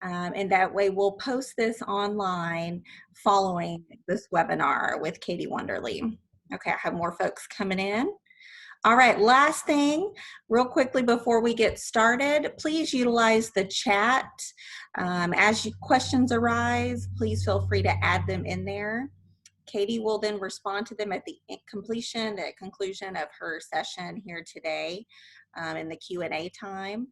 And that way we'll post this online following this webinar with Katie Wonderly. Okay, I have more folks coming in. All right, last thing, real quickly before we get started, please utilize the chat. As questions arise, please feel free to add them in there. Katie will then respond to them at the conclusion of her session here today in the Q&A time.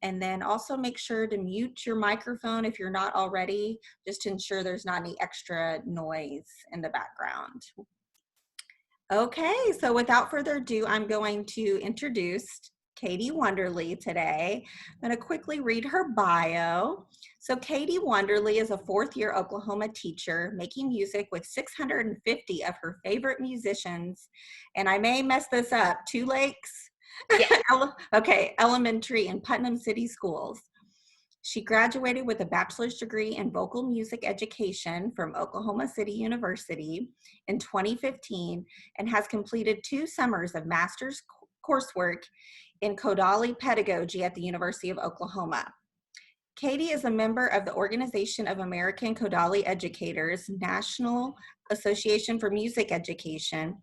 And then also make sure to mute your microphone if you're not already, just to ensure there's not any extra noise in the background. Okay, so without further ado, I'm going to introduce Katie Wonderly today. I'm going to quickly read her bio. So Katie Wonderly is a fourth-year Oklahoma teacher making music with 650 of her favorite musicians. And I may mess this up, Two Lakes? Yeah. Okay, elementary and Putnam City Schools. She graduated with a bachelor's degree in vocal music education from Oklahoma City University in 2015 and has completed 2 summers of master's coursework in Kodali pedagogy at the University of Oklahoma. Katie is a member of the Organization of American Kodali Educators, National Association for Music Education,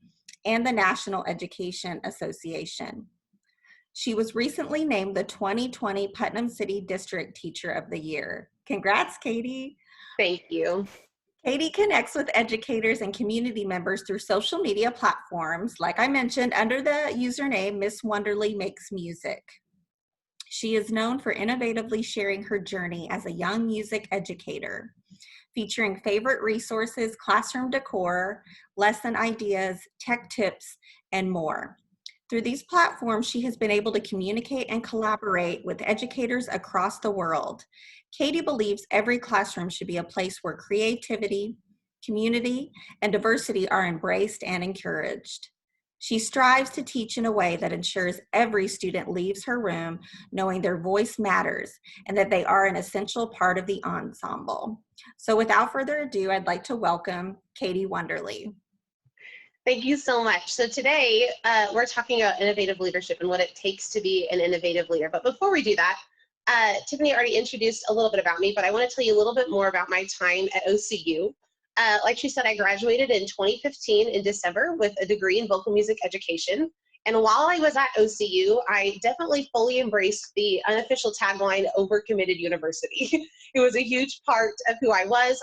and the National Education Association. She was recently named the 2020 Putnam City District Teacher of the Year. Congrats, Katie. Thank you. Katie connects with educators and community members through social media platforms, like I mentioned, under the username Miss Wonderly Makes Music. She is known for innovatively sharing her journey as a young music educator, featuring favorite resources, classroom decor, lesson ideas, tech tips, and more. Through these platforms, she has been able to communicate and collaborate with educators across the world. Katie believes every classroom should be a place where creativity, community, and diversity are embraced and encouraged. She strives to teach in a way that ensures every student leaves her room knowing their voice matters and that they are an essential part of the ensemble. So without further ado, I'd like to welcome Katie Wonderly. Thank you so much. So today we're talking about innovative leadership and what it takes to be an innovative leader. But before we do that, Tiffany already introduced a little bit about me, but I want to tell you a little bit more about my time at OCU. Like she said, I graduated in 2015 in December with a degree in vocal music education. And while I was at OCU, I definitely fully embraced the unofficial tagline, overcommitted university. It was a huge part of who I was.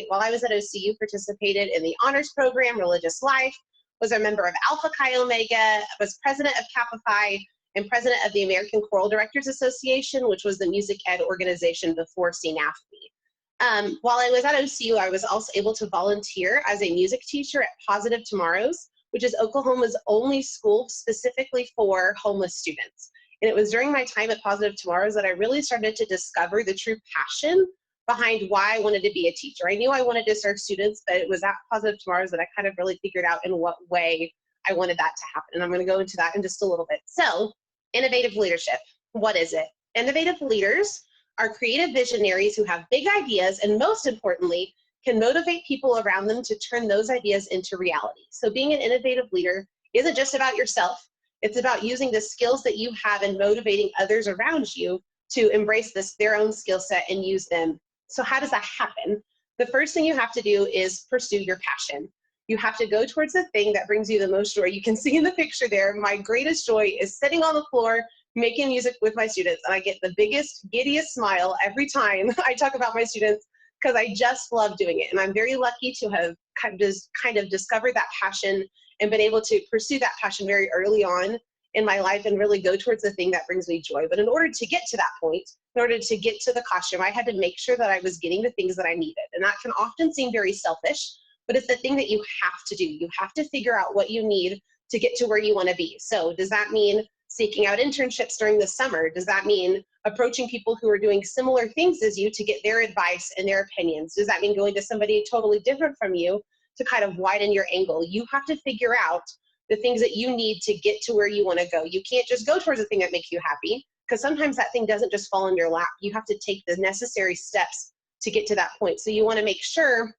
While I was at OCU, participated in the honors program, religious life, was a member of Alpha Chi Omega, was president of Kappa Phi, and president of the American Choral Directors Association, which was the music ed organization before CNAFB. While I was at OCU, I was also able to volunteer as a music teacher at Positive Tomorrows, which is Oklahoma's only school specifically for homeless students. And it was during my time at Positive Tomorrows that I really started to discover the true passion behind why I wanted to be a teacher. I knew I wanted to serve students, but it was at Positive Tomorrows that I kind of really figured out in what way I wanted that to happen. And I'm going to go into that in just a little bit. So, innovative leadership, what is it? Innovative leaders are creative visionaries who have big ideas and, most importantly, can motivate people around them to turn those ideas into reality. So being an innovative leader isn't just about yourself. It's about using the skills that you have and motivating others around you to embrace their own skill set and use them. So how does that happen? The first thing you have to do is pursue your passion. You have to go towards the thing that brings you the most joy. You can see in the picture there, my greatest joy is sitting on the floor making music with my students. And I get the biggest, giddiest smile every time I talk about my students, because I just love doing it. And I'm very lucky to have kind of discovered that passion and been able to pursue that passion very early on in my life and really go towards the thing that brings me joy. But in order to get to that point, in order to get to the classroom, I had to make sure that I was getting the things that I needed. And that can often seem very selfish, but it's the thing that you have to do. You have to figure out what you need to get to where you want to be. So does that mean seeking out internships during the summer? Does that mean approaching people who are doing similar things as you to get their advice and their opinions? Does that mean going to somebody totally different from you to kind of widen your angle? You have to figure out the things that you need to get to where you want to go. You can't just go towards the thing that makes you happy, because sometimes that thing doesn't just fall in your lap. You have to take the necessary steps to get to that point. So you want to make sure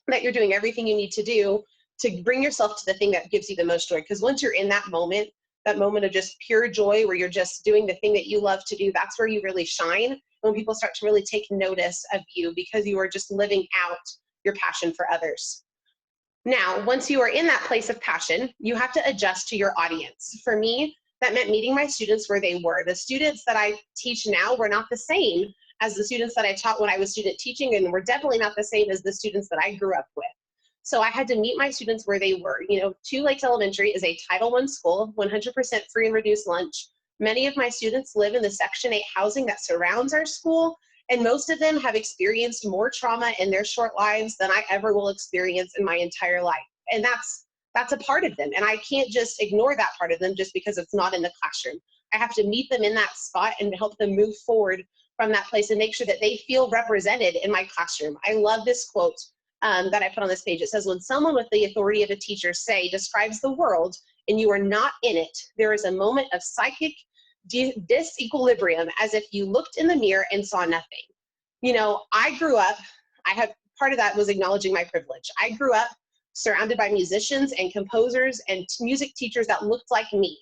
that you're doing everything you need to do to bring yourself to the thing that gives you the most joy. Because once you're in that moment, that moment of just pure joy where you're just doing the thing that you love to do, that's where you really shine. When people start to really take notice of you because you are just living out your passion for others. Now, once you are in that place of passion, you have to adjust to your audience. For me, that meant meeting my students where they were. The students that I teach now were not the same as the students that I taught when I was student teaching, and were definitely not the same as the students that I grew up with. So I had to meet my students where they were. You know, Two Lakes Elementary is a Title I school, 100% free and reduced lunch. Many of my students live in the Section 8 housing that surrounds our school, and most of them have experienced more trauma in their short lives than I ever will experience in my entire life. And that's a part of them. And I can't just ignore that part of them just because it's not in the classroom. I have to meet them in that spot and help them move forward from that place and make sure that they feel represented in my classroom. I love this quote that I put on this page. It says, when someone with the authority of a teacher describes the world and you are not in it, there is a moment of psychic disequilibrium, as if you looked in the mirror and saw nothing. You know, I grew up, part of that was acknowledging my privilege. I grew up surrounded by musicians and composers and music teachers that looked like me.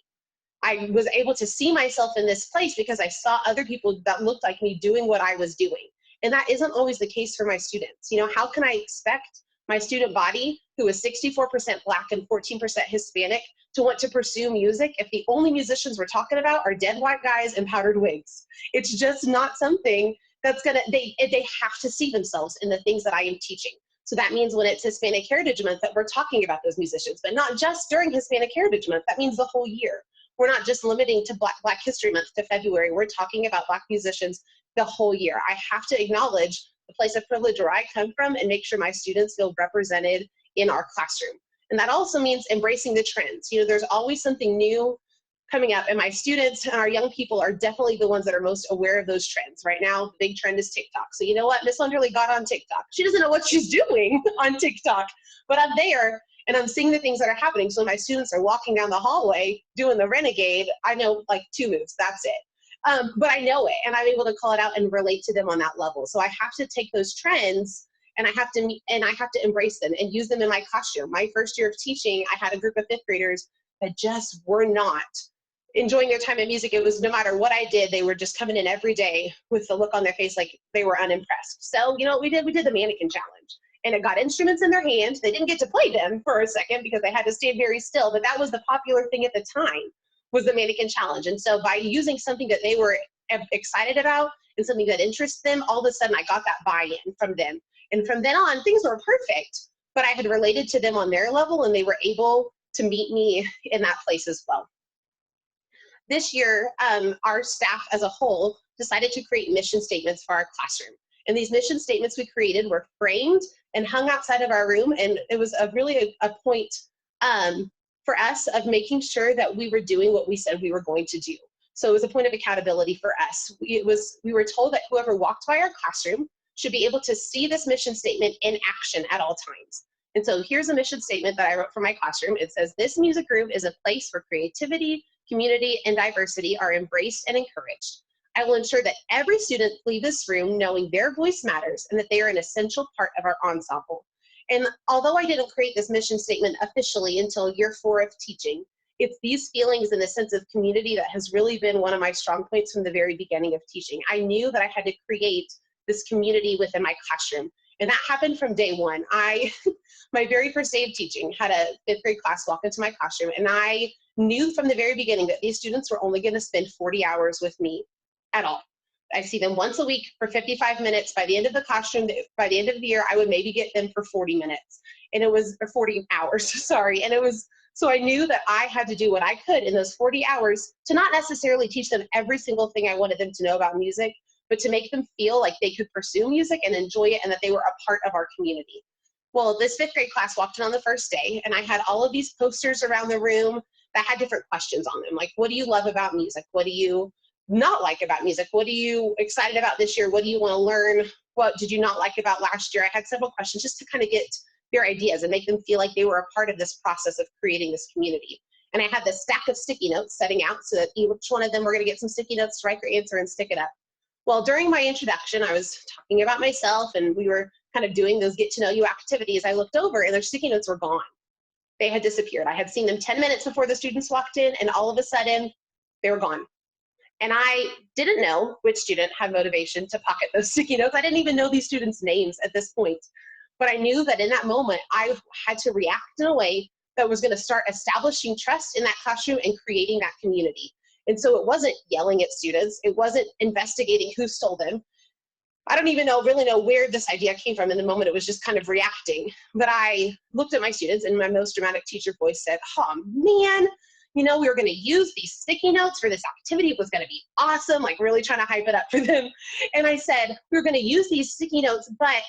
I was able to see myself in this place because I saw other people that looked like me doing what I was doing. And that isn't always the case for my students. You know, how can I expect my student body, who is 64% Black and 14% Hispanic, to want to pursue music if the only musicians we're talking about are dead white guys in powdered wigs? It's just not something that's they have to see themselves in the things that I am teaching. So that means when it's Hispanic Heritage Month that we're talking about those musicians, but not just during Hispanic Heritage Month. That means the whole year. We're not just limiting to Black History Month to February. We're talking about Black musicians the whole year. I have to acknowledge the place of privilege where I come from and make sure my students feel represented in our classroom. And that also means embracing the trends. You know, there's always something new coming up, and my students and our young people are definitely the ones that are most aware of those trends. Right now, the big trend is TikTok. So you know what? Miss Wonderly got on TikTok. She doesn't know what she's doing on TikTok, but I'm there and I'm seeing the things that are happening. So my students are walking down the hallway doing the renegade. I know like 2 moves, that's it. But I know it, and I'm able to call it out and relate to them on that level. So I have to take those trends and I have to embrace them and use them in my classroom. My first year of teaching, I had a group of 5th graders that just were not enjoying their time in music. It was no matter what I did, they were just coming in every day with the look on their face like they were unimpressed. So, you know what we did? We did the mannequin challenge. And it got instruments in their hands. They didn't get to play them for a second because they had to stand very still, but that was the popular thing at the time, was the mannequin challenge. And so by using something that they were excited about and something that interests them, all of a sudden I got that buy-in from them. And from then on, things were perfect, but I had related to them on their level and they were able to meet me in that place as well. This year, our staff as a whole decided to create mission statements for our classroom. And these mission statements we created were framed and hung outside of our room. And it was really a point for us of making sure that we were doing what we said we were going to do. So it was a point of accountability for us. We were told that whoever walked by our classroom should be able to see this mission statement in action at all times. And so here's a mission statement that I wrote for my classroom. It says, this music room is a place where creativity, community, and diversity are embraced and encouraged. I will ensure that every student leave this room knowing their voice matters and that they are an essential part of our ensemble. And although I didn't create this mission statement officially until year 4 of teaching, it's these feelings and the sense of community that has really been one of my strong points from the very beginning of teaching. I knew that I had to create this community within my classroom. And that happened from day one. My very first day of teaching, had a 5th grade class walk into my classroom, and I knew from the very beginning that these students were only going to spend 40 hours with me at all. I see them once a week for 55 minutes. By the end of the classroom, by the end of the year, I would maybe get them for 40 minutes. And it was, or 40 hours, sorry. And it was, so I knew that I had to do what I could in those 40 hours to not necessarily teach them every single thing I wanted them to know about music, but to make them feel like they could pursue music and enjoy it and that they were a part of our community. Well, this 5th grade class walked in on the first day, and I had all of these posters around the room that had different questions on them. Like, what do you love about music? What do you not like about music? What are you excited about this year? What do you want to learn? What did you not like about last year? I had several questions just to kind of get their ideas and make them feel like they were a part of this process of creating this community. And I had this stack of sticky notes setting out so that each one of them were going to get some sticky notes to write their answer and stick it up. Well, during my introduction, I was talking about myself and we were kind of doing those get to know you activities. I looked over and their sticky notes were gone. they had disappeared. I had seen them 10 minutes before the students walked in, and all of a sudden they were gone. And I didn't know which student had motivation to pocket those sticky notes. I didn't even know these students' names at this point. But I knew that in that moment, I had to react in a way that was going to start establishing trust in that classroom and creating that community. And so it wasn't yelling at students. It wasn't investigating who stole them. I don't even really know where this idea came from. In the moment, it was just kind of reacting. But I looked at my students, and my most dramatic teacher voice said, "Oh man, we were going to use these sticky notes for this activity. It was going to be awesome," like really trying to hype it up for them. And I said, "We were going to use these sticky notes, but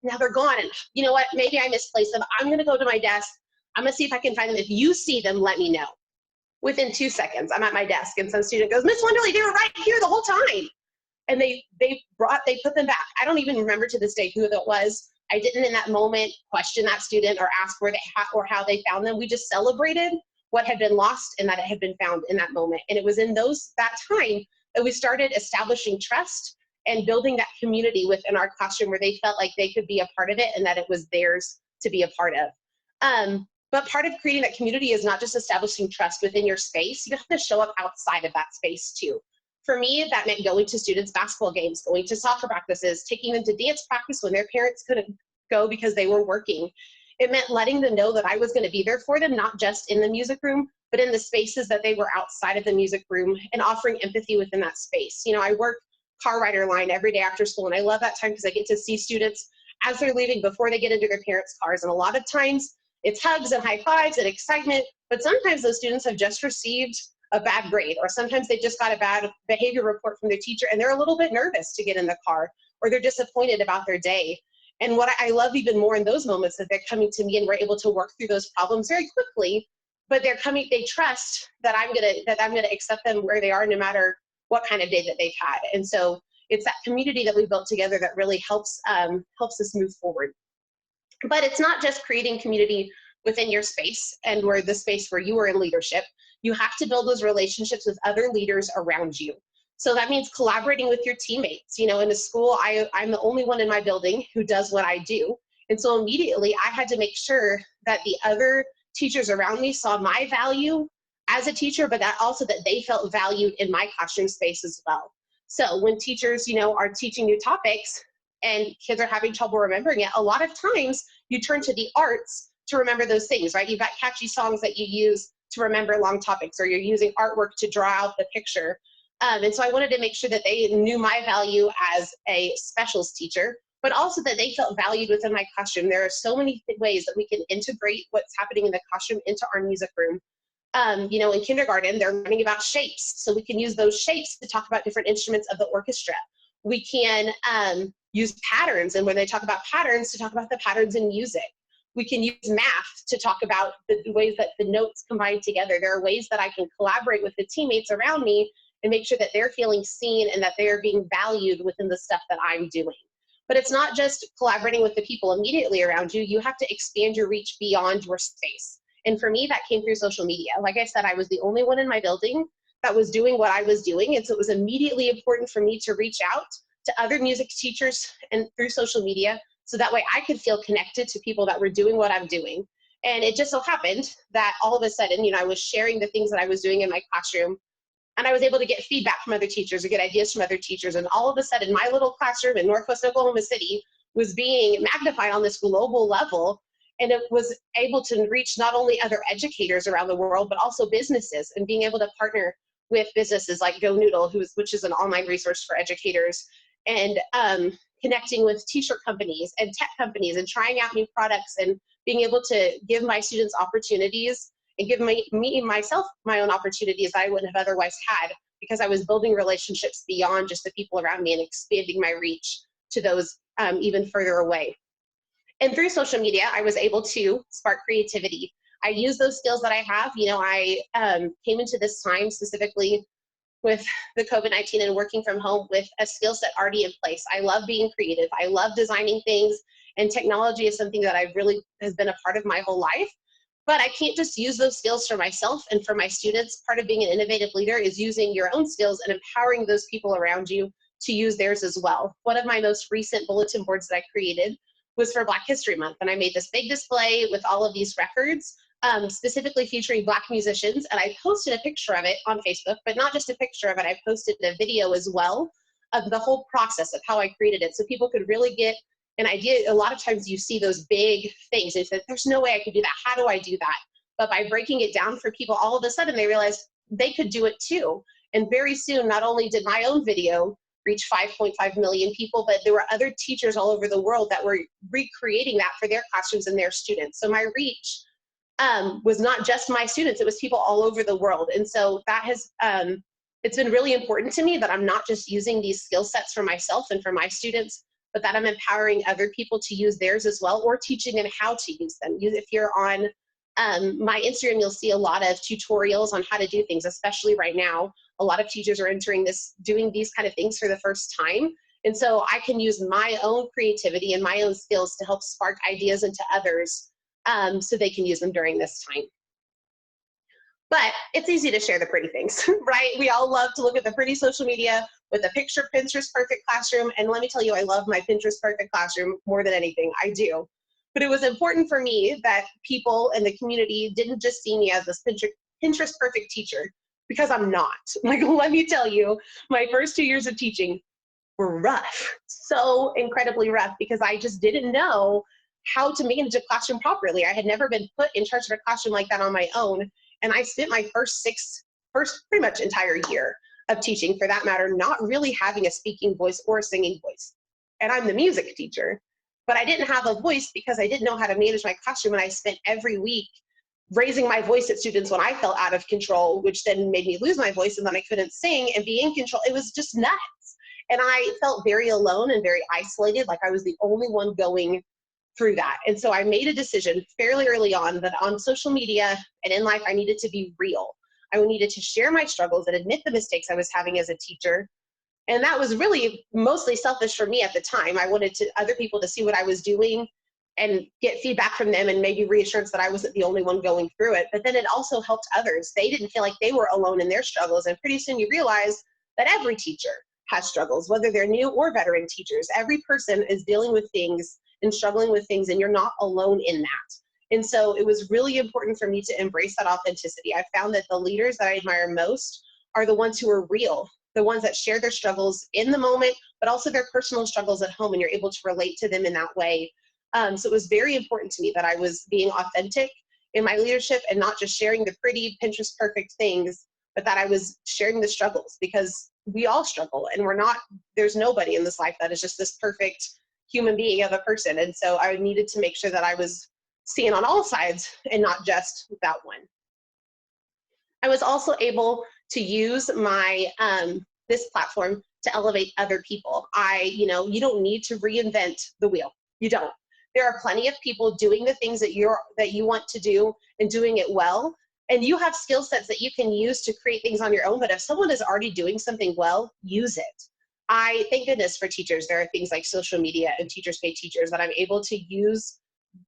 now they're gone. And you know what? Maybe I misplaced them. I'm going to go to my desk. I'm going to see if I can find them. If you see them, let me know." Within 2 seconds, I'm at my desk, and some student goes, "Miss Wonderly, they were right here the whole time." And they put them back. I don't even remember to this day who that was. I didn't in that moment question that student or ask where they or how they found them. We just celebrated what had been lost and that it had been found in that moment. And it was in that time that we started establishing trust and building that community within our classroom where they felt like they could be a part of it and that it was theirs to be a part of. But part of creating that community is not just establishing trust within your space. You have to show up outside of that space too. For me, that meant going to students' basketball games, going to soccer practices, taking them to dance practice when their parents couldn't go because they were working. It meant letting them know that I was going to be there for them, not just in the music room, but in the spaces that they were outside of the music room, and offering empathy within that space. I work car rider line every day after school, and I love that time because I get to see students as they're leaving before they get into their parents' cars. And a lot of times it's hugs and high fives and excitement, but sometimes those students have just received a bad grade, or sometimes they just got a bad behavior report from their teacher and they're a little bit nervous to get in the car, or they're disappointed about their day. And what I love even more in those moments that they're coming to me and we're able to work through those problems very quickly, but they trust that I'm gonna accept them where they are no matter what kind of day that they've had. And so it's that community that we built together that really helps us move forward. But it's not just creating community within your space and where the space where you are in leadership. You have to build those relationships with other leaders around you. So that means collaborating with your teammates. In a school, I'm the only one in my building who does what I do. And so immediately I had to make sure that the other teachers around me saw my value as a teacher, but that also that they felt valued in my classroom space as well. So when teachers, are teaching new topics and kids are having trouble remembering it, a lot of times you turn to the arts to remember those things, right? You've got catchy songs that you use to remember long topics, or you're using artwork to draw out the picture. And so I wanted to make sure that they knew my value as a specials teacher, but also that they felt valued within my classroom. There are so many ways that we can integrate what's happening in the classroom into our music room. In kindergarten, they're learning about shapes. So we can use those shapes to talk about different instruments of the orchestra. We can use patterns, and when they talk about patterns, to talk about the patterns in music. We can use math to talk about the ways that the notes combine together. There are ways that I can collaborate with the teammates around me and make sure that they're feeling seen and that they're being valued within the stuff that I'm doing. But it's not just collaborating with the people immediately around you. You have to expand your reach beyond your space. And for me, that came through social media. Like I said, I was the only one in my building that was doing what I was doing. And so it was immediately important for me to reach out to other music teachers and through social media, so that way I could feel connected to people that were doing what I'm doing. And it just so happened that all of a sudden, I was sharing the things that I was doing in my classroom, and I was able to get feedback from other teachers or get ideas from other teachers. And all of a sudden, my little classroom in Northwest Oklahoma City was being magnified on this global level. And it was able to reach not only other educators around the world, but also businesses, and being able to partner with businesses like Go Noodle, which is an online resource for educators, and connecting with t-shirt companies and tech companies and trying out new products and being able to give my students opportunities and give myself my own opportunities I wouldn't have otherwise had, because I was building relationships beyond just the people around me and expanding my reach to those even further away. And through social media, I was able to spark creativity. I use those skills that I have. I came into this time specifically with the COVID-19 and working from home with a skill set already in place. I love being creative. I love designing things, and technology is something that has been a part of my whole life. But I can't just use those skills for myself and for my students. Part of being an innovative leader is using your own skills and empowering those people around you to use theirs as well. One of my most recent bulletin boards that I created was for Black History Month, and I made this big display with all of these records specifically featuring Black musicians, and I posted a picture of it on Facebook, but not just a picture of it, I posted a video as well of the whole process of how I created it, so people could really get an idea. A lot of times you see those big things, and say, there's no way I could do that, how do I do that? But by breaking it down for people, all of a sudden they realized they could do it too. And very soon, not only did my own video reach 5.5 million people, but there were other teachers all over the world that were recreating that for their classrooms and their students. So my reach was not just my students, it was people all over the world. And so that has, it's been really important to me that I'm not just using these skill sets for myself and for my students, but that I'm empowering other people to use theirs as well, or teaching them how to use them. If you're on my Instagram, you'll see a lot of tutorials on how to do things, especially right now. A lot of teachers are doing these kind of things for the first time. And so I can use my own creativity and my own skills to help spark ideas into others so they can use them during this time. But it's easy to share the pretty things, right? We all love to look at the pretty social media with a picture Pinterest perfect classroom. And let me tell you, I love my Pinterest perfect classroom more than anything. I do. But it was important for me that people in the community didn't just see me as this Pinterest perfect teacher, because I'm not. Like, let me tell you, my first 2 years of teaching were rough, so incredibly rough, because I just didn't know how to manage a classroom properly. I had never been put in charge of a classroom like that on my own. And I spent my first pretty much entire year of teaching, for that matter, not really having a speaking voice or a singing voice. And I'm the music teacher, but I didn't have a voice because I didn't know how to manage my classroom. And I spent every week raising my voice at students when I felt out of control, which then made me lose my voice, and then I couldn't sing and be in control. It was just nuts. And I felt very alone and very isolated, like I was the only one going through that. And so I made a decision fairly early on that on social media and in life, I needed to be real. I needed to share my struggles and admit the mistakes I was having as a teacher. And that was really mostly selfish for me at the time. I wanted other people to see what I was doing and get feedback from them, and maybe reassurance that I wasn't the only one going through it. But then it also helped others. They didn't feel like they were alone in their struggles. And pretty soon you realize that every teacher has struggles, whether they're new or veteran teachers. Every person is dealing with things and struggling with things, and you're not alone in that. And so it was really important for me to embrace that authenticity. I found that the leaders that I admire most are the ones who are real, the ones that share their struggles in the moment, but also their personal struggles at home, and you're able to relate to them in that way. So it was very important to me that I was being authentic in my leadership and not just sharing the pretty Pinterest perfect things, but that I was sharing the struggles, because we all struggle, and there's nobody in this life that is just this perfect human being of a person. And so I needed to make sure that I was seeing on all sides and not just that one. I was also able to use my this platform to elevate other people. You don't need to reinvent the wheel. You don't. There are plenty of people doing the things that you want to do and doing it well. And you have skill sets that you can use to create things on your own. But if someone is already doing something well, use it. I thank goodness for teachers. There are things like social media and Teachers Pay Teachers that I'm able to use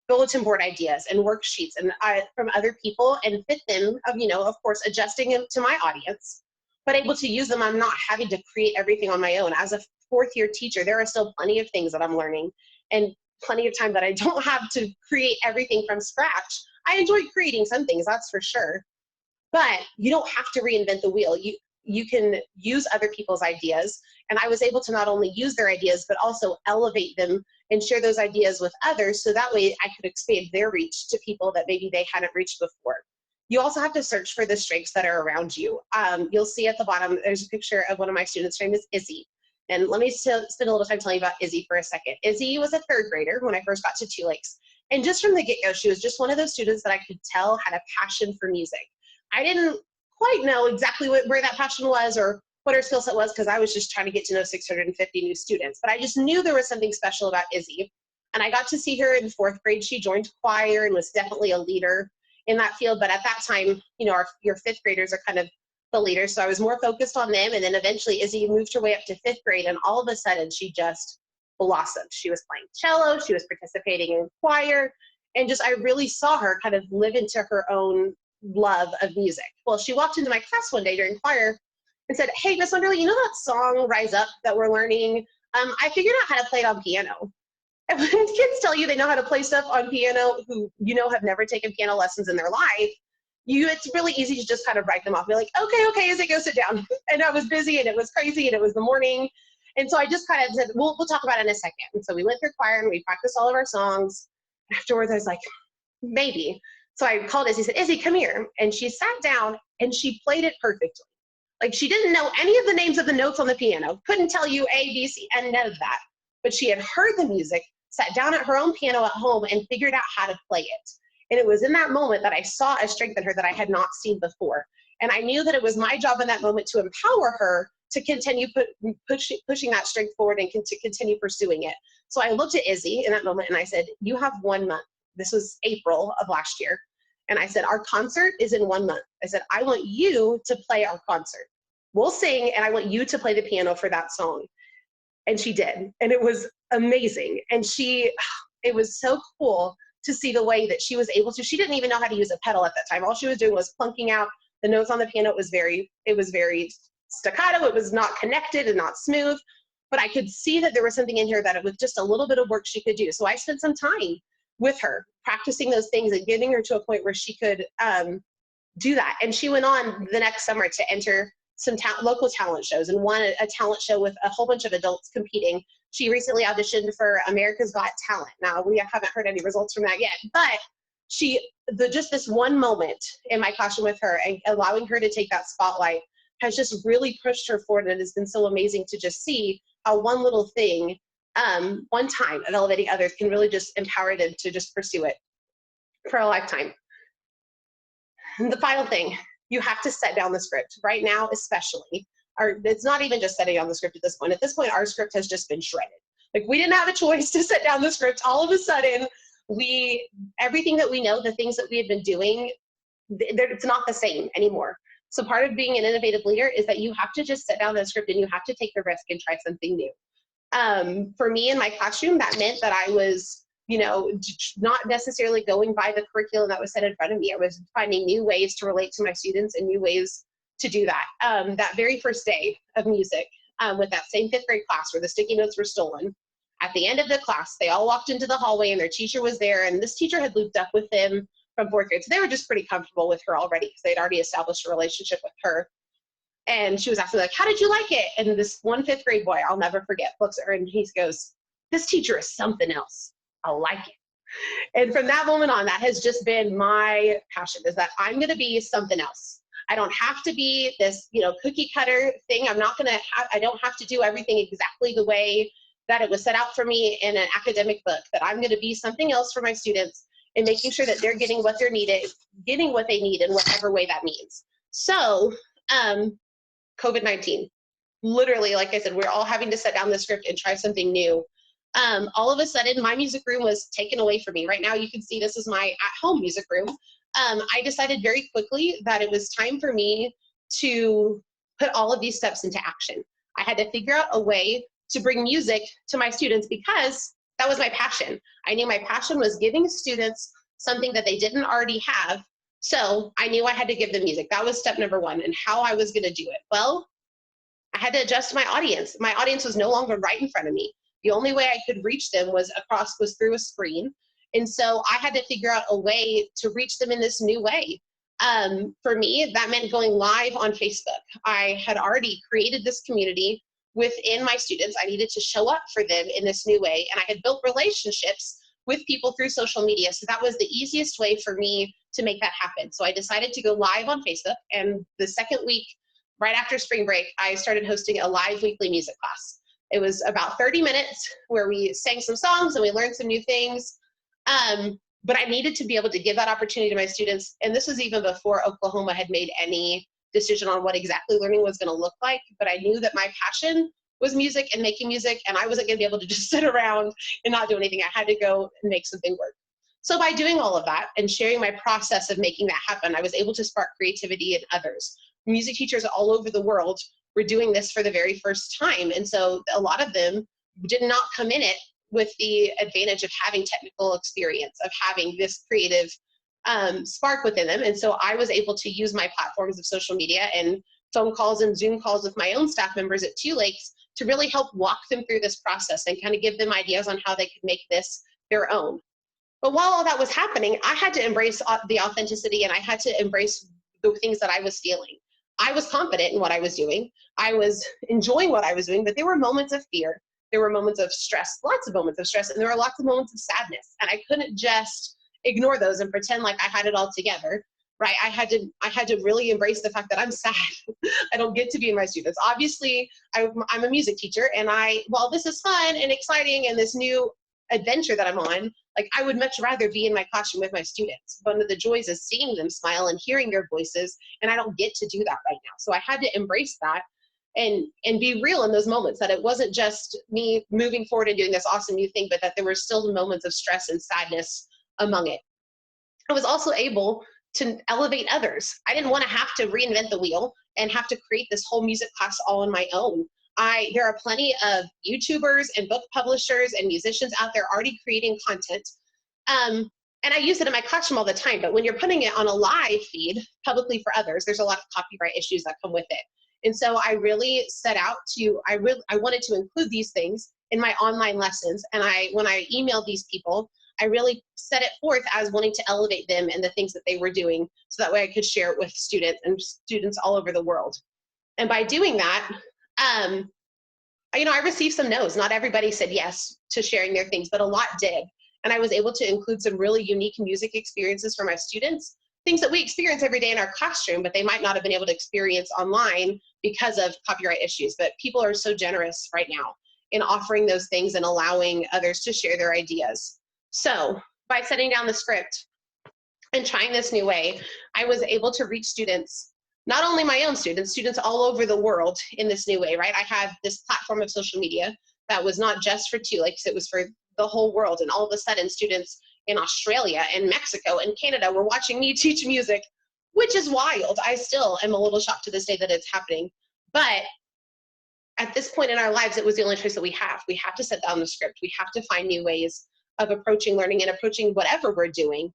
bulletin board ideas and worksheets and from other people and fit them, of course, adjusting them to my audience, but able to use them. I'm not having to create everything on my own. As a fourth-year teacher, there are still plenty of things that I'm learning and plenty of time that I don't have to create everything from scratch. I enjoy creating some things, that's for sure, but you don't have to reinvent the wheel. You can use other people's ideas. And I was able to not only use their ideas, but also elevate them and share those ideas with others. So that way I could expand their reach to people that maybe they hadn't reached before. You also have to search for the strengths that are around you. You'll see at the bottom, there's a picture of one of my students. Her name is Izzy. And let me spend a little time telling you about Izzy for a second. Izzy was a third grader when I first got to Two Lakes. And just from the get-go, she was just one of those students that I could tell had a passion for music. I didn't quite know exactly where that passion was or what her skill set was, because I was just trying to get to know 650 new students. But I just knew there was something special about Izzy. And I got to see her in fourth grade. She joined choir and was definitely a leader in that field. But at that time, your fifth graders are kind of the leaders. So I was more focused on them. And then eventually Izzy moved her way up to fifth grade. And all of a sudden, she just blossomed. She was playing cello. She was participating in choir. And I really saw her kind of live into her own love of music. Well, she walked into my class one day during choir and said, "Hey, Miss Wonderly, you know that song Rise Up that we're learning? I figured out how to play it on piano." And when kids tell you they know how to play stuff on piano who have never taken piano lessons in their life, it's really easy to just kind of write them off. Be like, okay, Izzy, go sit down. And I was busy and it was crazy and it was the morning. And so I just kind of said, we'll talk about it in a second. And so we went through choir and we practiced all of our songs. Afterwards, I was like, maybe. So I called Izzy, said, Izzy, come here. And she sat down and she played it perfectly. Like, she didn't know any of the names of the notes on the piano, couldn't tell you A, B, C, and none of that. But she had heard the music, sat down at her own piano at home and figured out how to play it. And it was in that moment that I saw a strength in her that I had not seen before. And I knew that it was my job in that moment to empower her to continue pushing that strength forward and to continue pursuing it. So I looked at Izzy in that moment and I said, you have 1 month. This was April of last year. And I said, our concert is in 1 month. I said, I want you to play our concert. We'll sing and I want you to play the piano for that song. And she did. And it was amazing. And it was so cool to see the way that she was able to. She didn't even know how to use a pedal at that time. All she was doing was plunking out the notes on the piano. It was very staccato. It was not connected and not smooth. But I could see that there was something in here that it was just a little bit of work she could do. So I spent some time with her practicing those things and getting her to a point where she could do that. And she went on the next summer to enter some local talent shows and won a talent show with a whole bunch of adults competing. She recently auditioned for America's Got Talent. Now, we haven't heard any results from that yet, but just this one moment in my classroom with her and allowing her to take that spotlight has just really pushed her forward. And it has been so amazing to just see how one little thing, one time of elevating others can really just empower them to just pursue it for a lifetime. And the final thing, you have to set down the script. Right now, especially, it's not even just setting down the script at this point. At this point, our script has just been shredded. Like, we didn't have a choice to set down the script. All of a sudden, everything that we know, the things that we have been doing, it's not the same anymore. So part of being an innovative leader is that you have to just set down the script and you have to take the risk and try something new. For me in my classroom, that meant that I was not necessarily going by the curriculum that was set in front of me. I was finding new ways to relate to my students and new ways to do that. That very first day of music, with that same 5th grade class where the sticky notes were stolen, at the end of the class, they all walked into the hallway and their teacher was there, and this teacher had looped up with them from 4th grade. So they were just pretty comfortable with her already because they'd already established a relationship with her. And she was asking, like, how did you like it? And this one 5th grade boy, I'll never forget, looks at her and he goes, this teacher is something else. I like it. And from that moment on, that has just been my passion, is that I'm going to be something else. I don't have to be this, cookie cutter thing. I don't have to do everything exactly the way that it was set out for me in an academic book, that I'm going to be something else for my students and making sure that they're getting what they're needed, getting what they need in whatever way that means. So, COVID-19, literally, like I said, we're all having to set down the script and try something new. All of a sudden, my music room was taken away from me. Right now, you can see this is my at-home music room. I decided very quickly that it was time for me to put all of these steps into action. I had to figure out a way to bring music to my students because that was my passion. I knew my passion was giving students something that they didn't already have. So I knew I had to give them music. That was step number one. And how I was going to do it. Well, I had to adjust my audience. My audience was no longer right in front of me. The only way I could reach them was through a screen. And so I had to figure out a way to reach them in this new way. For me, that meant going live on Facebook. I had already created this community within my students. I needed to show up for them in this new way. And I had built relationships with people through social media. So that was the easiest way for me to make that happen. So I decided to go live on Facebook. And the second week, right after spring break, I started hosting a live weekly music class. It was about 30 minutes where we sang some songs and we learned some new things. But I needed to be able to give that opportunity to my students. And this was even before Oklahoma had made any decision on what exactly learning was going to look like. But I knew that my passion was music and making music, and I wasn't going to be able to just sit around and not do anything. I had to go and make something work. So by doing all of that and sharing my process of making that happen, I was able to spark creativity in others. Music teachers all over the world were doing this for the very first time. And so a lot of them did not come in it with the advantage of having technical experience, of having this creative spark within them. And so I was able to use my platforms of social media and phone calls and Zoom calls with my own staff members at Two Lakes to really help walk them through this process and kind of give them ideas on how they could make this their own. But while all that was happening, I had to embrace the authenticity, and I had to embrace the things that I was feeling. I was confident in what I was doing. I was enjoying what I was doing, but there were moments of fear. There were moments of stress, lots of moments of stress, and there were lots of moments of sadness. And I couldn't just ignore those and pretend like I had it all together, right? I had to really embrace the fact that I'm sad. I don't get to be in my students. Obviously, I'm a music teacher, and while this is fun and exciting and this new adventure that I'm on, like, I would much rather be in my classroom with my students. One of the joys is seeing them smile and hearing their voices, and I don't get to do that right now. So I had to embrace that and be real in those moments, that it wasn't just me moving forward and doing this awesome new thing, but that there were still moments of stress and sadness among it. I was also able to elevate others. I didn't want to have to reinvent the wheel and have to create this whole music class all on my own. There are plenty of YouTubers and book publishers and musicians out there already creating content. And I use it in my classroom all the time, but when you're putting it on a live feed publicly for others, there's a lot of copyright issues that come with it. And so I really set out to, I wanted to include these things in my online lessons. And when I emailed these people, I really set it forth as wanting to elevate them and the things that they were doing, so that way I could share it with students all over the world. And by doing that, I received some no's. Not everybody said yes to sharing their things, but a lot did. And I was able to include some really unique music experiences for my students, things that we experience every day in our classroom, but they might not have been able to experience online because of copyright issues. But people are so generous right now in offering those things and allowing others to share their ideas. So by setting down the script and trying this new way, I was able to reach students, not only my own students all over the world in this new way, right? I had this platform of social media that was not just for Tulix, it was for the whole world. And all of a sudden, students in Australia and Mexico and Canada were watching me teach music, which is wild. I still am a little shocked to this day that it's happening. But at this point in our lives, it was the only choice that we have. We have to set down the script. We have to find new ways of approaching learning and approaching whatever we're doing.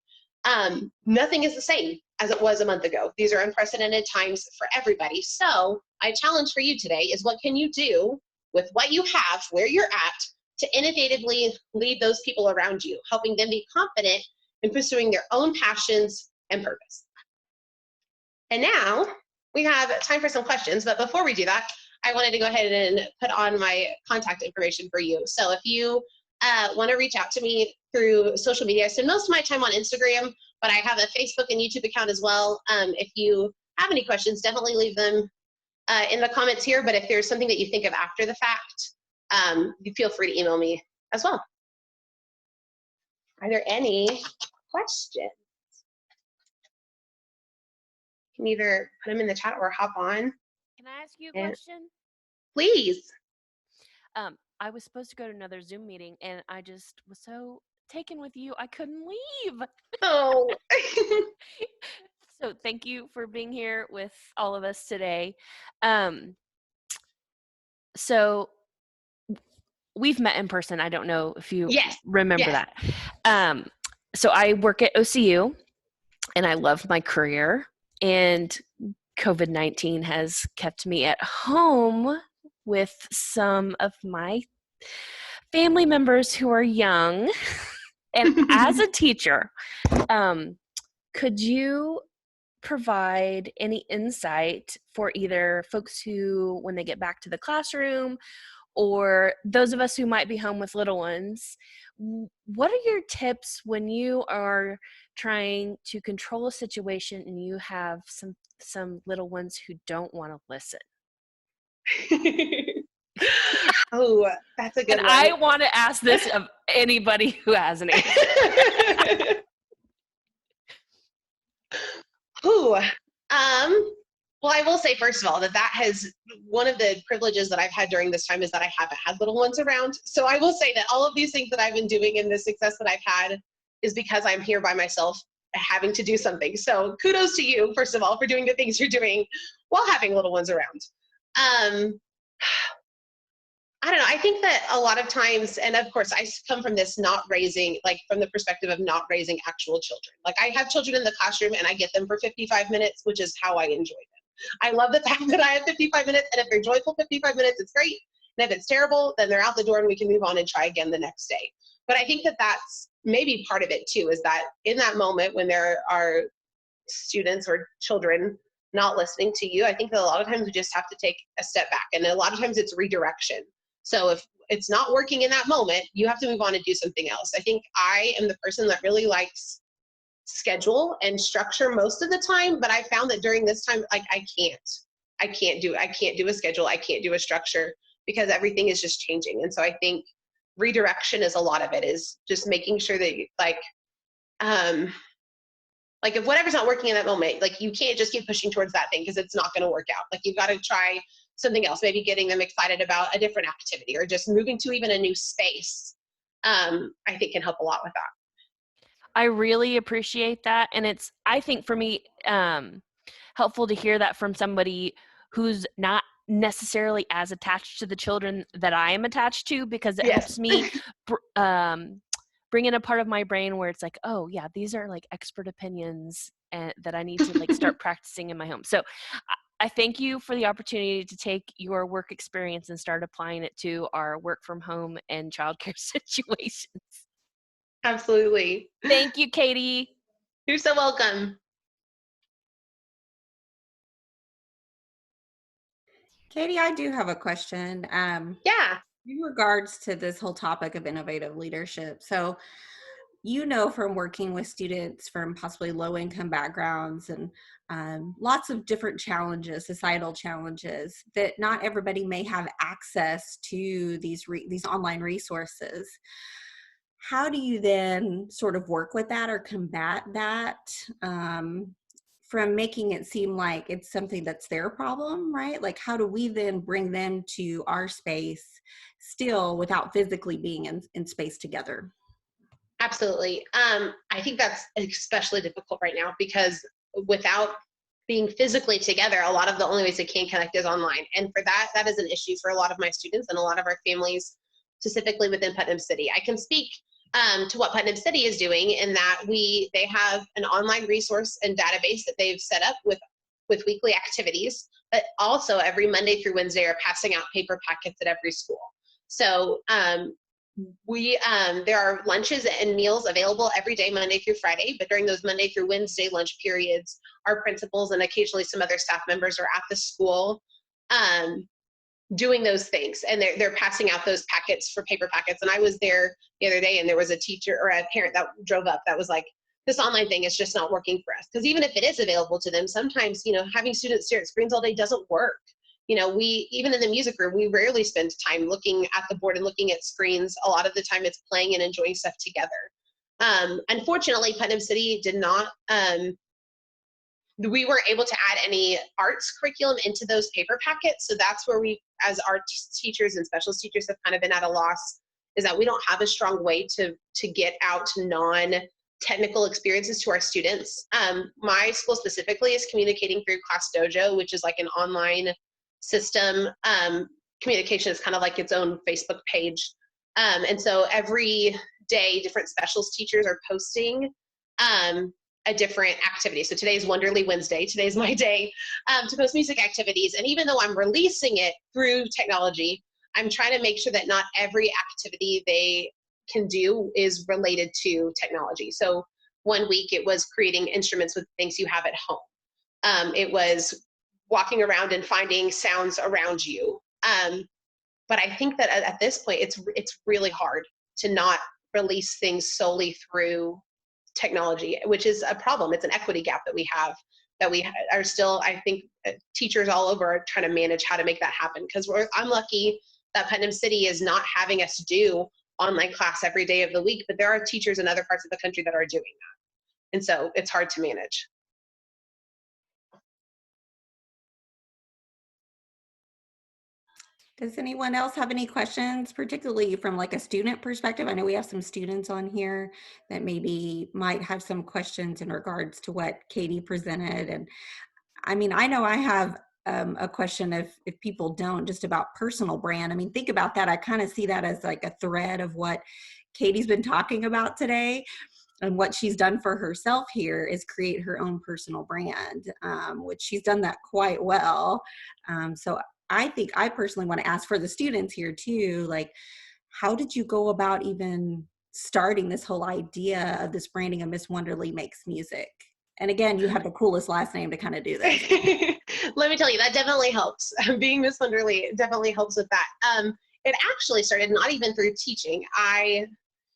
Nothing is the same as it was a month ago. These are unprecedented times for everybody. So my challenge for you today is, what can you do with what you have, where you're at, to innovatively lead those people around you, helping them be confident in pursuing their own passions and purpose. And now we have time for some questions, but before we do that, I wanted to go ahead and put on my contact information for you. So if you want to reach out to me through social media, I spend most of my time on Instagram, but I have a Facebook and YouTube account as well. If you have any questions, definitely leave them in the comments here, but if there's something that you think of after the fact, you feel free to email me as well. Are there any questions? You can either put them in the chat or hop on. Can I ask you a question? Please. I was supposed to go to another Zoom meeting, and I just was so taken with you, I couldn't leave. Oh. So thank you for being here with all of us today. So we've met in person. I don't know if you remember that. So I work at OCU, and I love my career, and COVID-19 has kept me at home with some of my family members who are young. And as a teacher, could you provide any insight for either folks who, when they get back to the classroom, or those of us who might be home with little ones, what are your tips when you are trying to control a situation and you have some little ones who don't want to listen? Oh, that's a good and one. I want to ask this of anybody who has an answer. Well, I will say, first of all, that has one of the privileges that I've had during this time is that I haven't had little ones around. So I will say that all of these things that I've been doing and the success that I've had is because I'm here by myself having to do something. So kudos to you, first of all, for doing the things you're doing while having little ones around. I don't know. I think that a lot of times, and of course, I come from this from the perspective of not raising actual children. Like, I have children in the classroom and I get them for 55 minutes, which is how I enjoy them. I love the fact that I have 55 minutes, and if they're joyful 55 minutes, it's great. And if it's terrible, then they're out the door and we can move on and try again the next day. But I think that that's maybe part of it too, is that in that moment when there are students or children not listening to you, I think that a lot of times we just have to take a step back. And a lot of times it's redirection. So if it's not working in that moment, you have to move on and do something else. I think I am the person that really likes schedule and structure most of the time, but I found that during this time, like I can't do a schedule. I can't do a structure because everything is just changing. And so I think redirection is a lot of it, is just making sure that you, like if whatever's not working in that moment, like you can't just keep pushing towards that thing because it's not going to work out. Like you've got to try something else, maybe getting them excited about a different activity or just moving to even a new space. I think can help a lot with that. I really appreciate that. And it's, I think for me, helpful to hear that from somebody who's not necessarily as attached to the children that I am attached to, because it helps me bring in a part of my brain where it's like, oh yeah, these are like expert opinions and that I need to like start practicing in my home. So I thank you for the opportunity to take your work experience and start applying it to our work from home and childcare situations. Absolutely. Thank you, Katie. You're so welcome. Katie, I do have a question. Yeah. In regards to this whole topic of innovative leadership. So, you know, from working with students from possibly low-income backgrounds and lots of different challenges, societal challenges, that not everybody may have access to these online resources. How do you then sort of work with that or combat that from making it seem like it's something that's their problem, right? Like, how do we then bring them to our space still without physically being in space together? Absolutely. I think that's especially difficult right now because without being physically together, a lot of the only ways they can connect is online. And for that, that is an issue for a lot of my students and a lot of our families, specifically within Putnam City. I can speak to what Putnam City is doing in that they have an online resource and database that they've set up with weekly activities, but also every Monday through Wednesday are passing out paper packets at every school. So there are lunches and meals available every day, Monday through Friday, but during those Monday through Wednesday lunch periods, our principals and occasionally some other staff members are at the school doing those things, and they're passing out those packets for paper packets. And I was there the other day, and there was a teacher or a parent that drove up that was like, this online thing is just not working for us. Because even if it is available to them, sometimes, having students stare at screens all day doesn't work. Even in the music room, we rarely spend time looking at the board and looking at screens. A lot of the time it's playing and enjoying stuff together. Unfortunately, Putnam City did not, we weren't able to add any arts curriculum into those paper packets. So that's where we, as art teachers and specialist teachers, have kind of been at a loss, is that we don't have a strong way to get out non-technical experiences to our students. My school specifically is communicating through Class Dojo, which is like an online system. Communication is kind of like its own Facebook page. And so every day, different specialist teachers are posting a different activity. So today's Wonderly Wednesday. Today's my day to post music activities. And even though I'm releasing it through technology, I'm trying to make sure that not every activity they can do is related to technology. So one week it was creating instruments with things you have at home. It was walking around and finding sounds around you. But I think that at this point, it's really hard to not release things solely through technology, which is a problem. It's an equity gap that we have, that we are still, I think teachers all over are trying to manage how to make that happen. Because I'm lucky that Putnam City is not having us do online class every day of the week, but there are teachers in other parts of the country that are doing that. And so it's hard to manage. Does anyone else have any questions, particularly from like a student perspective? I know we have some students on here that maybe might have some questions in regards to what Katie presented. And I mean, I know I have a question if people don't, just about personal brand. I mean, think about that. I kind of see that as like a thread of what Katie's been talking about today. And what she's done for herself here is create her own personal brand, which she's done that quite well. So I think I personally want to ask for the students here too, like, how did you go about even starting this whole idea of this branding of Miss Wonderly Makes Music? And again, you have the coolest last name to kind of do this. Let me tell you, that definitely helps. Being Miss Wonderly definitely helps with that. It actually started not even through teaching. I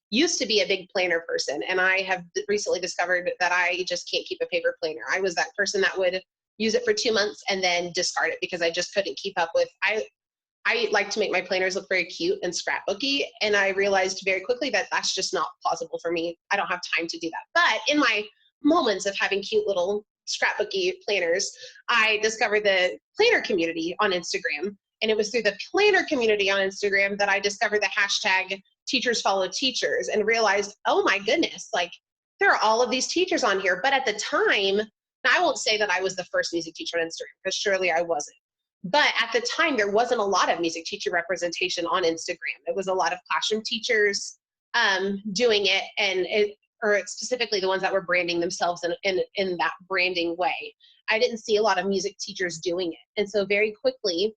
used to be a big planner person, and I have recently discovered that I just can't keep a paper planner. I was that person that would use it for 2 months and then discard it because I just couldn't keep up with. I like to make my planners look very cute and scrapbooky, and I realized very quickly that that's just not possible for me. I don't have time to do that. But in my moments of having cute little scrapbooky planners, I discovered the planner community on Instagram. And it was through the planner community on Instagram that I discovered the hashtag teachers follow teachers and realized, oh my goodness, like there are all of these teachers on here. But at the time, now I won't say that I was the first music teacher on Instagram, because surely I wasn't. But at the time, there wasn't a lot of music teacher representation on Instagram. It was a lot of classroom teachers doing it, or specifically the ones that were branding themselves in that branding way. I didn't see a lot of music teachers doing it. And so very quickly,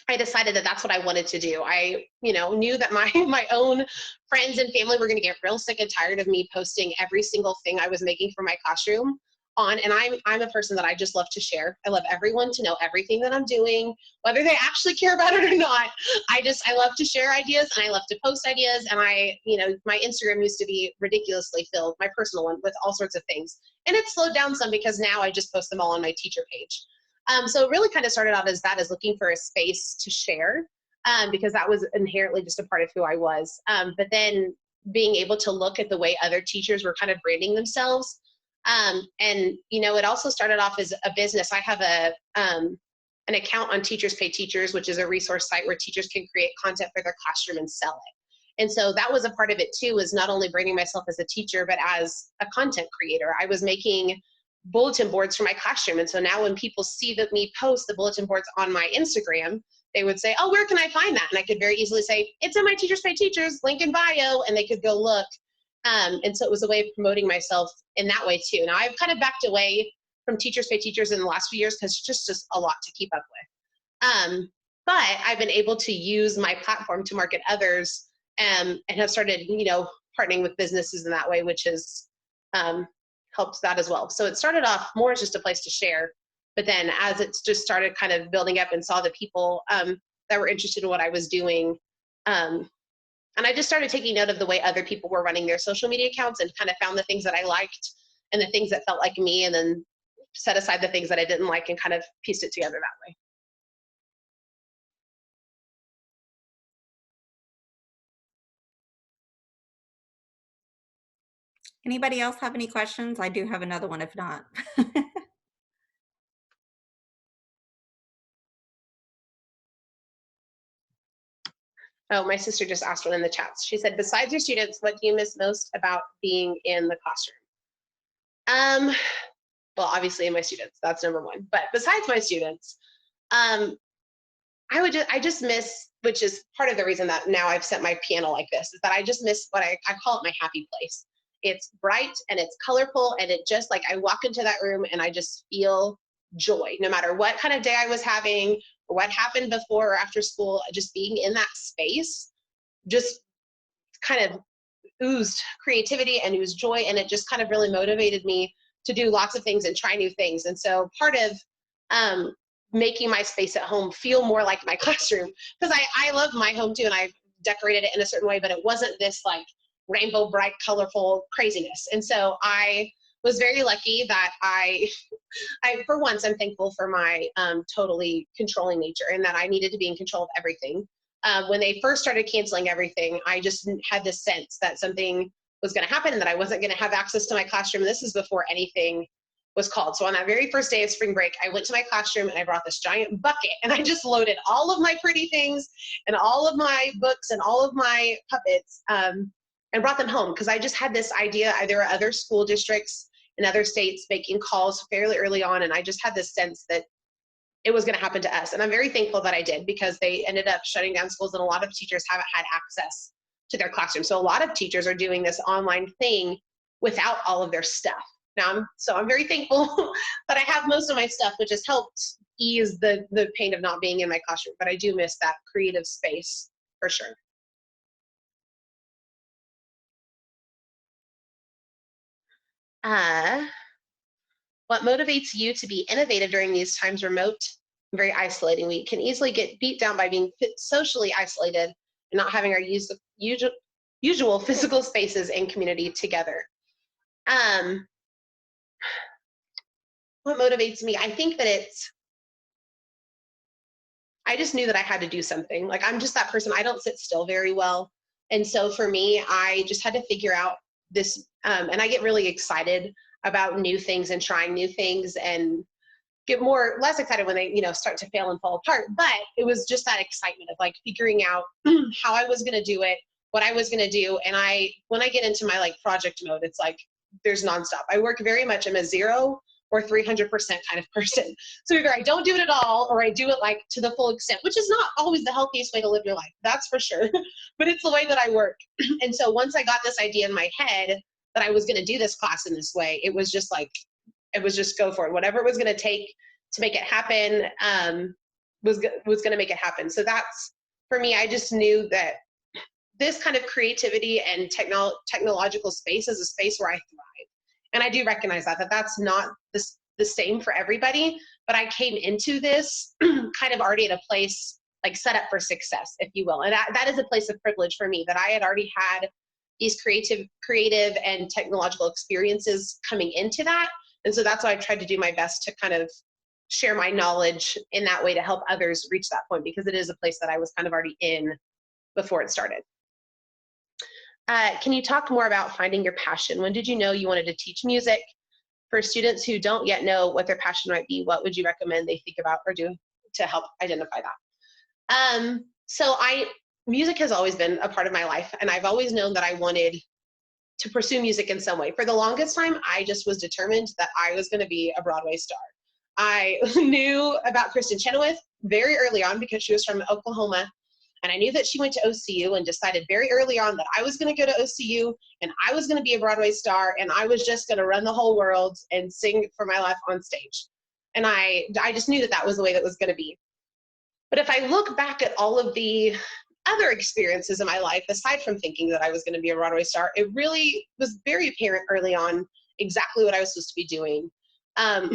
I decided that that's what I wanted to do. I, knew that my own friends and family were going to get real sick and tired of me posting every single thing I was making for my classroom on. And I'm a person that I just love to share. I love everyone to know everything that I'm doing, whether they actually care about it or not. I love to share ideas, and I love to post ideas. And my Instagram used to be ridiculously filled, my personal one, with all sorts of things. And it's slowed down some because now I just post them all on my teacher page. So it really kind of started out as looking for a space to share, because that was inherently just a part of who I was. But then being able to look at the way other teachers were kind of branding themselves. It also started off as a business. I have an account on Teachers Pay Teachers, which is a resource site where teachers can create content for their classroom and sell it. And so that was a part of it too, was not only branding myself as a teacher, but as a content creator. I was making bulletin boards for my classroom. And so now when people see that me post the bulletin boards on my Instagram, they would say, oh, where can I find that? And I could very easily say, it's in my Teachers Pay Teachers, link in bio, and they could go look. And so it was a way of promoting myself in that way too. Now I've kind of backed away from Teachers Pay Teachers in the last few years because it's just a lot to keep up with. But I've been able to use my platform to market others, and have started, partnering with businesses in that way, which has helped that as well. So it started off more as just a place to share, but then as it's just started kind of building up and saw the people that were interested in what I was doing, and I just started taking note of the way other people were running their social media accounts and kind of found the things that I liked and the things that felt like me, and then set aside the things that I didn't like and kind of pieced it together that way. Anybody else have any questions? I do have another one if not. Oh, my sister just asked one in the chats. She said, besides your students, what do you miss most about being in the classroom? Well, obviously my students, that's number one. But besides my students, I just miss, which is part of the reason that now I've set my piano like this, is that I just miss what I call it my happy place. It's bright and it's colorful, and it just, like, I walk into that room and I just feel joy, no matter what kind of day I was having or what happened before or after school. Just being in that space just kind of oozed creativity and oozed joy, and it just kind of really motivated me to do lots of things and try new things. And so part of making my space at home feel more like my classroom, because I love my home too, and I decorated it in a certain way, but it wasn't this like rainbow bright colorful craziness. And so I was very lucky that I for once, I'm thankful for my totally controlling nature, and that I needed to be in control of everything. When they first started canceling everything, I just had this sense that something was going to happen and that I wasn't going to have access to my classroom. This is before anything was called. So on that very first day of spring break, I went to my classroom and I brought this giant bucket, and I just loaded all of my pretty things and all of my books and all of my puppets and brought them home, because I just had this idea. There are other school districts in other states making calls fairly early on, and I just had this sense that it was going to happen to us. And I'm very thankful that I did, because they ended up shutting down schools, and a lot of teachers haven't had access to their classroom. So a lot of teachers are doing this online thing without all of their stuff. Now, I'm very thankful that I have most of my stuff, which has helped ease the pain of not being in my classroom, but I do miss that creative space for sure. What motivates you to be innovative during these times? Remote, very isolating. We can easily get beat down by being socially isolated and not having our usual physical spaces and community together. What motivates me? I think that I just knew that I had to do something. Like, I'm just that person. I don't sit still very well. And so for me, I just had to figure out this, and I get really excited about new things and trying new things, and get less excited when they, start to fail and fall apart. But it was just that excitement of like figuring out how I was going to do it, what I was going to do. And when I get into my like project mode, it's like, there's nonstop. I work very much, I'm a 0 or 300% kind of person. So either I don't do it at all, or I do it like to the full extent, which is not always the healthiest way to live your life, that's for sure. But it's the way that I work. And so once I got this idea in my head that I was going to do this class in this way, it was just go for it. Whatever it was going to take to make it happen, was going to make it happen. So that's, for me, I just knew that this kind of creativity and technological space is a space where I thrive. And I do recognize that that's not the same for everybody, but I came into this kind of already at a place like set up for success, if you will. And that is a place of privilege for me, that I had already had these creative and technological experiences coming into that. And so that's why I tried to do my best to kind of share my knowledge in that way to help others reach that point, because it is a place that I was kind of already in before it started. Can you talk more about finding your passion? When did you know you wanted to teach music? For students who don't yet know what their passion might be, what would you recommend they think about or do to help identify that? Music has always been a part of my life, and I've always known that I wanted to pursue music in some way. For the longest time, I just was determined that I was going to be a Broadway star. I knew about Kristen Chenoweth very early on because she was from Oklahoma. And I knew that she went to OCU, and decided very early on that I was going to go to OCU and I was going to be a Broadway star, and I was just going to run the whole world and sing for my life on stage. And I just knew that that was the way that was going to be. But if I look back at all of the other experiences in my life, aside from thinking that I was going to be a Broadway star, it really was very apparent early on exactly what I was supposed to be doing.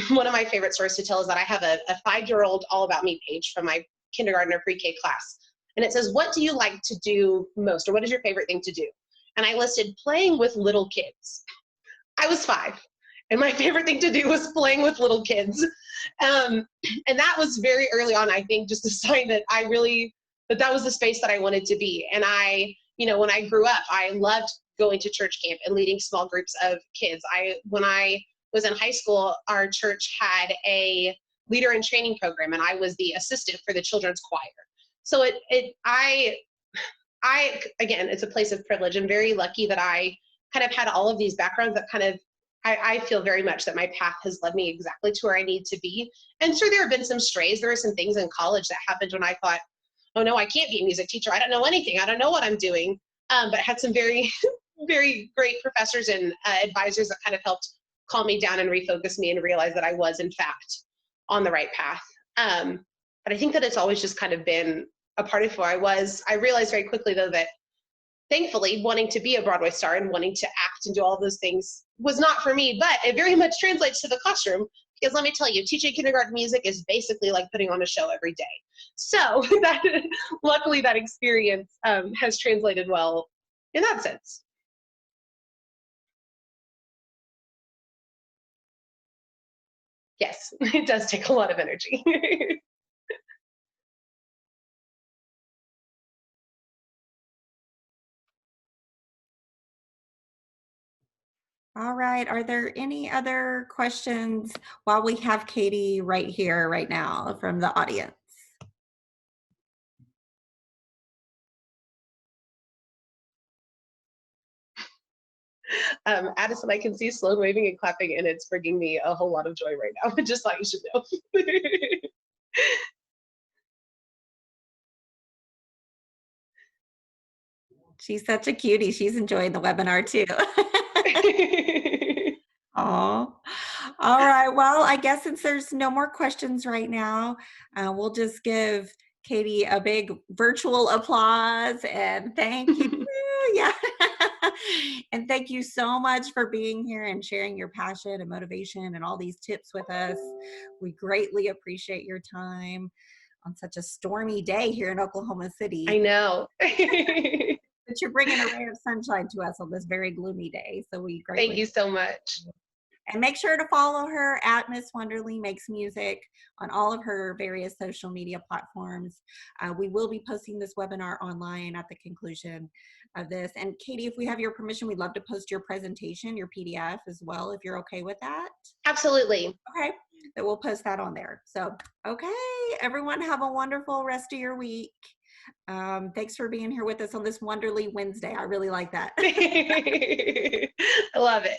One of my favorite stories to tell is that I have a 5-year-old All About Me page from my kindergarten or pre-K class. And it says, what do you like to do most? Or what is your favorite thing to do? And I listed playing with little kids. I was 5. And my favorite thing to do was playing with little kids. And that was very early on, I think, just a sign that that was the space that I wanted to be. And when I grew up, I loved going to church camp and leading small groups of kids. When I was in high school, our church had a leader in training program, and I was the assistant for the children's choir. So again, it's a place of privilege. I'm very lucky that I kind of had all of these backgrounds that kind of, I feel very much that my path has led me exactly to where I need to be. And sure, there have been some strays. There were some things in college that happened when I thought, oh no, I can't be a music teacher. I don't know anything. I don't know what I'm doing. But had some very, very great professors and advisors that kind of helped calm me down and refocus me and realize that I was in fact on the right path. But I think that it's always just kind of been a part of who I was. I realized very quickly, though, that thankfully wanting to be a Broadway star and wanting to act and do all those things was not for me, but it very much translates to the classroom, because let me tell you, teaching kindergarten music is basically like putting on a show every day. So luckily that experience has translated well in that sense. Yes, it does take a lot of energy. All right. Are there any other questions while we have Katie right here, right now, from the audience? Addison, I can see Sloan waving and clapping, and it's bringing me a whole lot of joy right now. I just thought you should know. She's such a cutie. She's enjoying the webinar too. Oh, All right. Well, I guess since there's no more questions right now, we'll just give Katie a big virtual applause and thank you. Yeah. And thank you so much for being here and sharing your passion and motivation and all these tips with us. We greatly appreciate your time on such a stormy day here in Oklahoma City. I know. But you're bringing a ray of sunshine to us on this very gloomy day. So we greatly thank you so much. And make sure to follow her at Miss Wonderly Makes Music on all of her various social media platforms. We will be posting this webinar online at the conclusion of this. And Katie, if we have your permission, we'd love to post your presentation, your PDF as well, if you're okay with that. Absolutely. Okay, then we'll post that on there. So, okay, everyone have a wonderful rest of your week. Thanks for being here with us on this Wonderly Wednesday. I really like that. I love it.